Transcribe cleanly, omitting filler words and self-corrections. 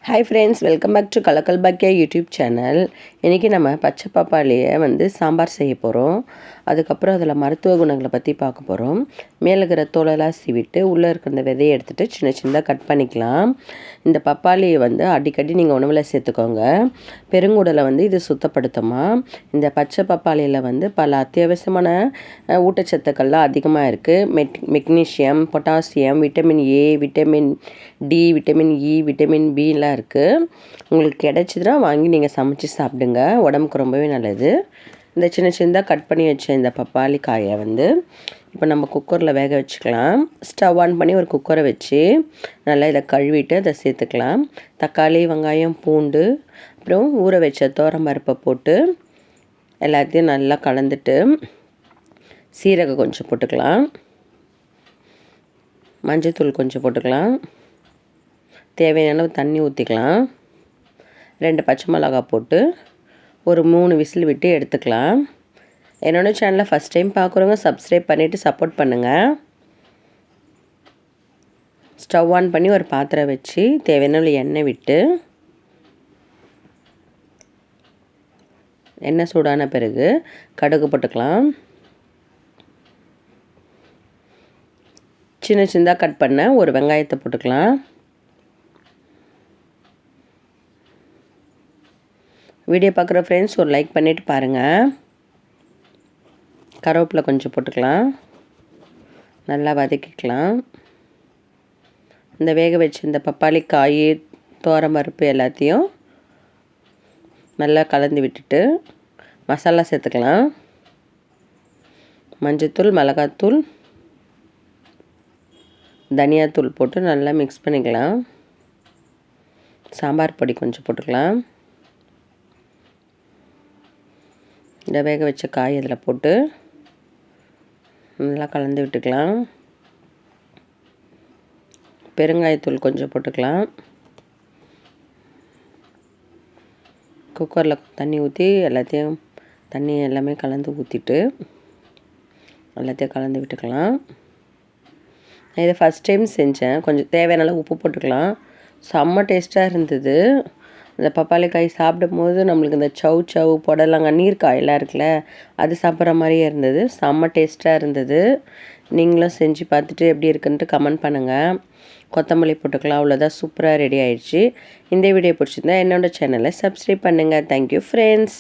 Hi friends, welcome back to Kalakkal Bakkiya YouTube channel. இன்றைக்கி நம்ம பச்சை பப்பாளியை சாம்பார் செய்ய போகிறோம். அதுக்கப்புறம் அதில் மருத்துவ குணங்களை பற்றி பார்க்க போகிறோம். மேலே இருக்கிற தோலெல்லாம் சீவிட்டு உள்ளே இருக்கிற இந்த விதையை எடுத்துகிட்டு சின்ன சின்னதாக கட் பண்ணிக்கலாம். இந்த பப்பாளியை அடிக்கடி நீங்கள் உணவில் சேர்த்துக்கோங்க. பெருங்குடலை இது சுத்தப்படுத்துமா. இந்த பச்சை பப்பாளியில் பல அத்தியாவசியமான ஊட்டச்சத்துக்கள்லாம் அதிகமாக இருக்குது. Magnesium, potassium, vitamin A, vitamin D, vitamin E, vitamin பிலாம் இருக்குது. உங்களுக்கு கிடைச்சிதுன்னா வாங்கி நீங்கள் சமைச்சு சாப்பிடுங்க. உடம்புக்கு ரொம்பவே நல்லது. இந்த சின்ன சின்னதாக கட் பண்ணி வச்ச இந்த பப்பாளி காயை இப்போ நம்ம குக்கரில் வேக வச்சுக்கலாம். ஸ்டவ் ஆன் பண்ணி ஒரு குக்கரை வச்சு நல்லா இதை கழுவிட்டு அதை சேர்த்துக்கலாம். தக்காளி, வெங்காயம், பூண்டு, அப்புறம் ஊற வச்ச பருப்பை போட்டு எல்லாத்தையும் நல்லா கலந்துட்டு சீரகம் கொஞ்சம் போட்டுக்கலாம். மஞ்சள்தூள் கொஞ்சம் போட்டுக்கலாம். தேவையான தண்ணி ஊற்றிக்கலாம். 2 பச்சை மிளகாய் போட்டு ஒரு 3 விசில் விட்டு எடுத்துக்கலாம். என்னோடய சேனலை ஃபஸ்ட் டைம் பார்க்குறவங்க சப்ஸ்கிரைப் பண்ணிவிட்டு சப்போர்ட் பண்ணுங்கள். ஸ்டவ் ஆன் பண்ணி ஒரு பாத்திரம் வச்சு தேவையான எண்ணெய் விட்டு எண்ணெய் சூடான பிறகு கடுகு போட்டுக்கலாம். சின்ன சின்னதாக கட் பண்ண ஒரு வெங்காயத்தை போட்டுக்கலாம். வீடியோ பார்க்குற ஃப்ரெண்ட்ஸ் ஒரு லைக் பண்ணிவிட்டு பாருங்கள். கருவேப்பிலை கொஞ்சம் போட்டுக்கலாம். நல்லா வதக்கிக்கலாம். இந்த வேக வச்சு இந்த பப்பாளி காய், பருப்பு எல்லாத்தையும் நல்லா கலந்து விட்டுட்டு மசாலா சேர்த்துக்கலாம். மஞ்சள்தூள், மிளகாத்தூள், தனியாத்தூள் போட்டு நல்லா மிக்ஸ் பண்ணிக்கலாம். சாம்பார் பொடி கொஞ்சம் போட்டுக்கலாம். இந்த வேக வச்ச காய் அதில் போட்டு நல்லா கலந்து விட்டுக்கலாம். பெருங்காயத்தூள் கொஞ்சம் போட்டுக்கலாம். குக்கரில் தண்ணி ஊற்றி தண்ணி எல்லாமே கலந்து ஊற்றிட்டு எல்லாத்தையும் கலந்து விட்டுக்கலாம். நான் இதை ஃபஸ்ட் டைம் செஞ்சேன். கொஞ்சம் தேவையான உப்பு போட்டுக்கலாம். செம்ம டேஸ்ட்டாக இருந்தது. இந்த பப்பாளி காய் சாப்பிடும்போது நம்மளுக்கு இந்த சவு புடலங்காய் நீர்க்காயெல்லாம் இருக்குல்ல, அது சாப்பிட்ற மாதிரியே இருந்தது. செம்ம டேஸ்ட்டாக இருந்தது. நீங்களும் செஞ்சு பார்த்துட்டு எப்படி இருக்குன்ட்டு கமெண்ட் பண்ணுங்கள். கொத்தமல்லி போட்டுக்கலாம். அவ்வளோதான், சூப்பராக ரெடி ஆயிடுச்சு. இந்த வீடியோ பிடிச்சிருந்தா என்னோடய சேனலை சப்ஸ்கிரைப் பண்ணுங்கள். Thank you friends.